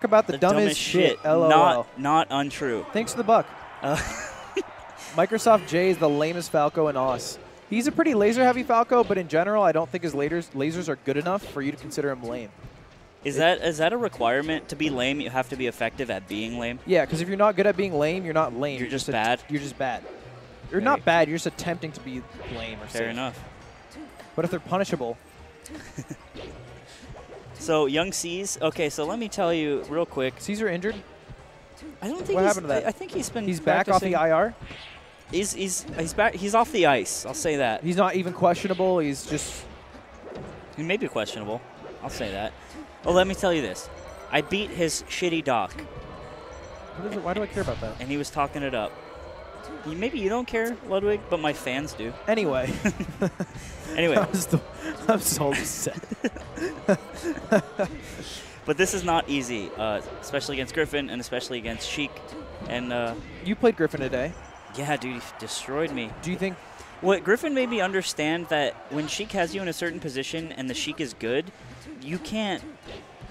about the dumbest shit. LOL. Not untrue. Thanks to the buck. Microsoft J is the lamest Falco in Aus. He's a pretty laser-heavy Falco, but in general, I don't think his lasers are good enough for you to consider him lame. Is that a requirement? To be lame, you have to be effective at being lame? Yeah, because if you're not good at being lame, you're not lame. You're just bad? You're just bad. You're not bad, you're just attempting to be lame or Fair enough. But if they're punishable. So, young C's. Okay, so let me tell you real quick. Cesar injured? I don't think what happened to that? I think he's been He's back off the IR? He's back. He's off the ice. I'll say that. He's not even questionable. He's just. He may be questionable. I'll say that. Oh, let me tell you this. I beat his shitty doc. What is it? Why do I care about that? And he was talking it up. Maybe you don't care, Ludwig, but my fans do. Anyway. Anyway. I'm so upset. But this is not easy, especially against Griffin and especially against Sheik. And you played Griffin today. Yeah, dude, he destroyed me. Do you think? What Griffin made me understand that when Sheik has you in a certain position and the Sheik is good, you can't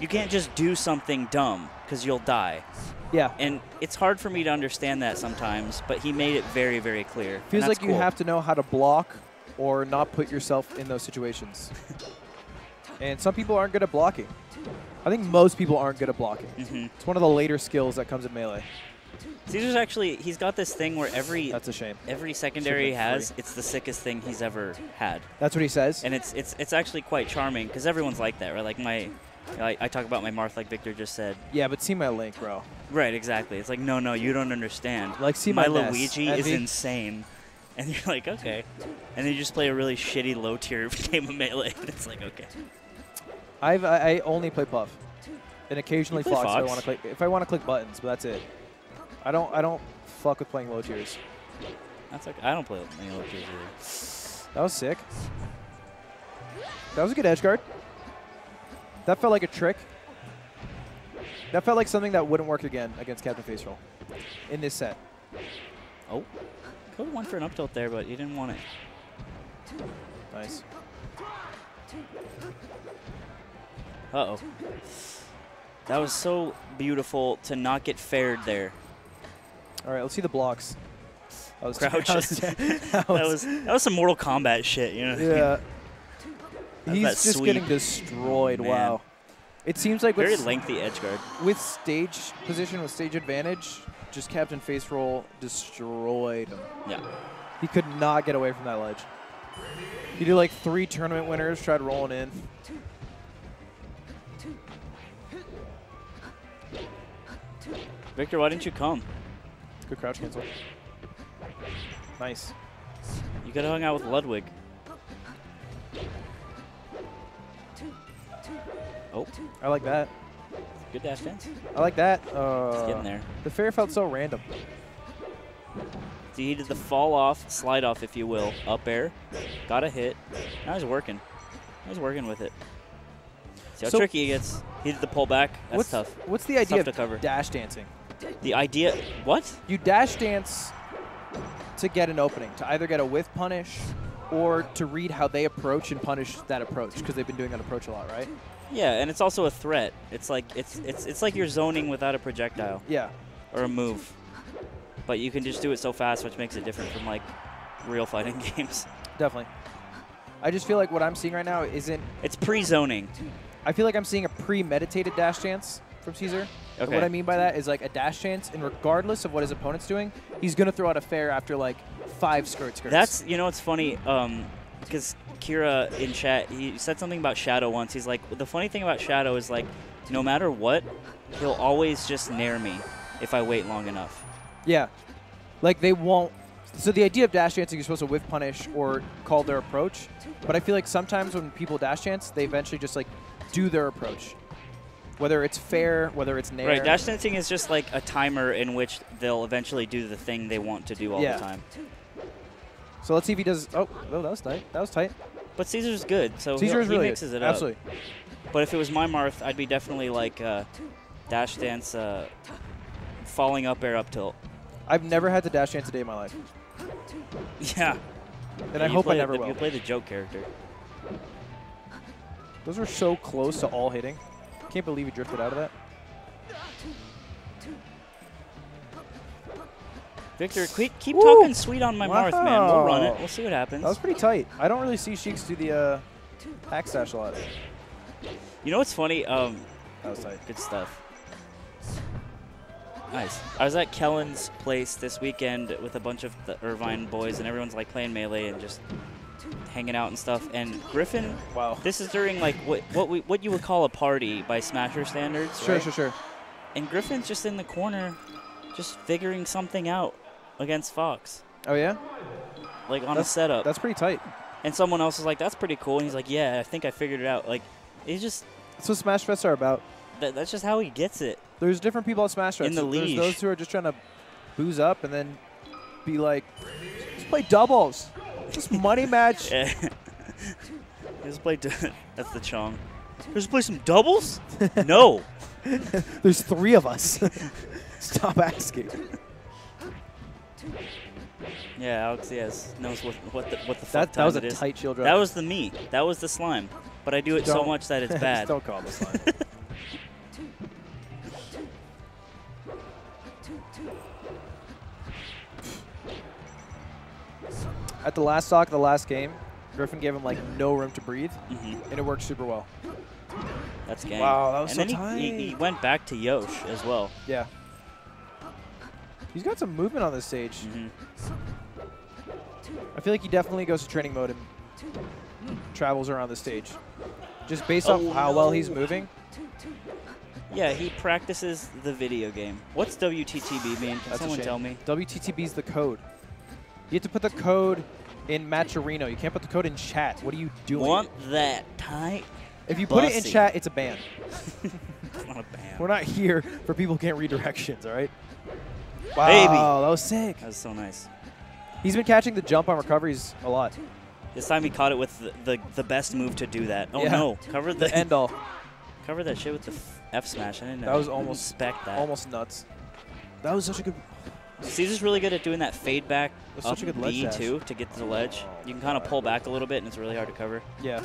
just do something dumb because you'll die. Yeah. And it's hard for me to understand that sometimes, but he made it very, very clear. Feels like you have to know how to block or not put yourself in those situations. And some people aren't good at blocking. I think most people aren't good at blocking. It's one of the later skills that comes in Melee. Cesar's actually, he's got this thing where That's a shame. Every secondary he has, it's the sickest thing he's ever had. That's what he says? And it's actually quite charming because everyone's like that, right? Like I talk about my Marth like Victor just said. Yeah, but see my link, bro. Right, exactly. It's like, no, you don't understand. Like, see my Luigi is insane. And you're like, okay. And then you just play a really shitty low-tier game of Melee. And it's like, okay. I only play Puff. And occasionally Fox if I want to click buttons, but that's it. I don't fuck with playing low tiers. That's okay. I don't play any low tiers either. That was sick. That was a good edge guard. That felt like a trick. That felt like something that wouldn't work again against Captain Faceroll in this set. Oh. Could have went for an up tilt there, but you didn't want it. Nice. Uh-oh. That was so beautiful to not get fared there. All right, let's see the blocks. Crouch. That was some Mortal Kombat shit, you know? Yeah. He's just getting destroyed. Man. Wow. It seems like very lengthy edge guard. With stage position, with stage advantage, just Captain Faceroll destroyed him. Yeah. He could not get away from that ledge. He did like 3 tournament winners, tried rolling in. Victor, why didn't you come? Good crouch cancel. Nice. You could have hung out with Ludwig. Oh. I like that. Good dash dance. I like that. He's getting there. The fair felt so random. So he did the fall off, slide off, if you will. Up air. Got a hit. Now he's working. He's working with it. See how tricky he gets. He did the pull back. That's tough. What's the idea to cover. of dash dancing? The idea, what? You dash dance to get an opening, to either get a whiff punish or to read how they approach and punish that approach, because they've been doing that approach a lot, right? Yeah, and it's also a threat. It's like it's like you're zoning without a projectile. Yeah. Or a move. But you can just do it so fast, which makes it different from like real fighting games. Definitely. I just feel like what I'm seeing right now isn't... It's pre-zoning. I feel like I'm seeing a premeditated dash chance from Cesar. Okay. And what I mean by that is like a dash chance, and regardless of what his opponent's doing, he's going to throw out a fair after like 5 skirts. That's, you know, it's funny, because Kira in chat, he said something about Shadow once. He's like, the funny thing about Shadow is like, no matter what, he'll always just nair me if I wait long enough. Yeah. Like they won't. So the idea of dash dancing, you're supposed to whiff punish or call their approach. But I feel like sometimes when people dash dance, they eventually just like do their approach. Whether it's fair, whether it's nair. Right, dash dancing is just like a timer in which they'll eventually do the thing they want to do all the time. So let's see if he does. Oh, that was tight. That was tight. But Cesar's good, so he really mixes it up. Absolutely. But if it was my Marth, I'd be definitely like dash dance, falling up air up tilt. I've never had to dash dance a day in my life. Yeah. And I hope I never will. You play the joke character. Those are so close to all hitting. Can't believe he drifted out of that. Victor, keep talking sweet on my Marth, man. We'll run it. We'll see what happens. That was pretty tight. I don't really see Sheiks do the hack stash a lot. You know what's funny? That was tight. Good stuff. Nice. I was at Kellen's place this weekend with a bunch of the Irvine boys, and everyone's like playing Melee and just hanging out and stuff. And Griffin, wow. This is during like what you would call a party by Smasher standards. Sure, right? sure. And Griffin's just in the corner, just figuring something out against Fox. Oh yeah. Like on a setup. That's pretty tight. And someone else is like, "That's pretty cool." And he's like, "Yeah, I think I figured it out." Like, it's just. That's what Smash Fests are about. That's just how he gets it. There's different people at Smash Fests. In the leash. There's those who are just trying to booze up and then be like, let's play doubles. Just money match. Yeah. Let's play. That's the Chong. Let's play some doubles? No. There's 3 of us. Stop asking. Yeah, Alex knows what the fuck that time was it a is. tight shield drop. That was the me. That was the slime. But I do it so much that it's bad. Don't call it the slime. At the last stock, the last game, Griffin gave him like no room to breathe, and it worked super well. That's gang. Wow, that was and so then tight. he went back to Yosh as well. Yeah. He's got some movement on this stage. I feel like he definitely goes to training mode and travels around the stage. Just based off how well he's moving. Yeah, he practices the video game. What's WTTB mean? Can someone tell me? WTTB is the code. You have to put the code in Matcherino. You can't put the code in chat. What are you doing? Want that tight? If you put it in chat, it's a ban. It's not a ban. We're not here for people who can't read directions, all right? Wow, Baby. that was sick. That was so nice. He's been catching the jump on recoveries a lot. This time he caught it with the best move to do that. Oh yeah. no! Cover the end all. Cover that shit with the F smash. I didn't know. That was almost expect that. Almost nuts. That was such a good. Caesar's really good at doing that fade back up such a good ledge B dash. too to get to the ledge. You can kind of pull back a little bit and it's really hard to cover. Yeah.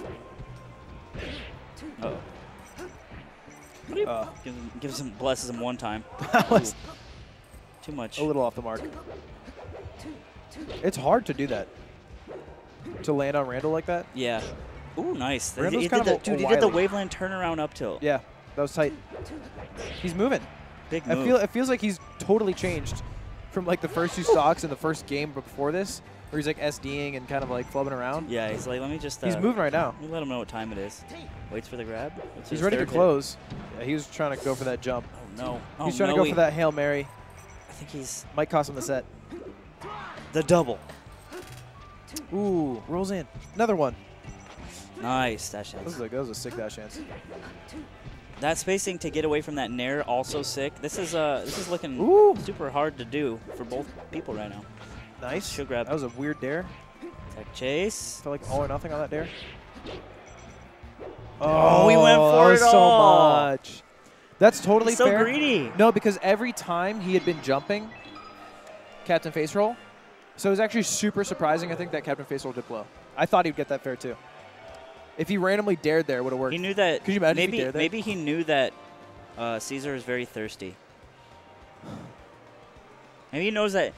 Gives him blesses him one time. That was too much. A little off the mark. It's hard to do that. To land on Randall like that. Yeah. Ooh, nice. Randall's He kind did of the Waveland turnaround up tilt. Yeah, that was tight. He's moving. Big move. It feels like he's totally changed from like the first 2 stocks in the first game before this, where he's like SDing and kind of like flubbing around. Yeah, he's like, let me just. He's moving right now. Let me let him know what time it is. Waits for the grab. He's ready to close. Yeah, he was trying to go for that jump. Oh no! Oh, he's trying to go for that Hail Mary. I think he's might cost him the set. The double. Ooh, rolls in. Another one. Nice dash chance. That was a sick dash chance. That spacing to get away from that nair also sick. This is looking super hard to do for both people right now. Nice. Shield grab. That was a weird dare. Tech chase. Felt like all or nothing on that dare. Oh, we went for it all. So much. That's totally so fair. Greedy. No, because every time he had been jumping, Captain Faceroll. So it was actually super surprising, I think, that Captain Faceroll did blow. I thought he'd get that fair, too. If he randomly dared there, it would have worked. He knew that. Could you imagine if he dared there? Maybe he knew that Cesar is very thirsty. Maybe he knows that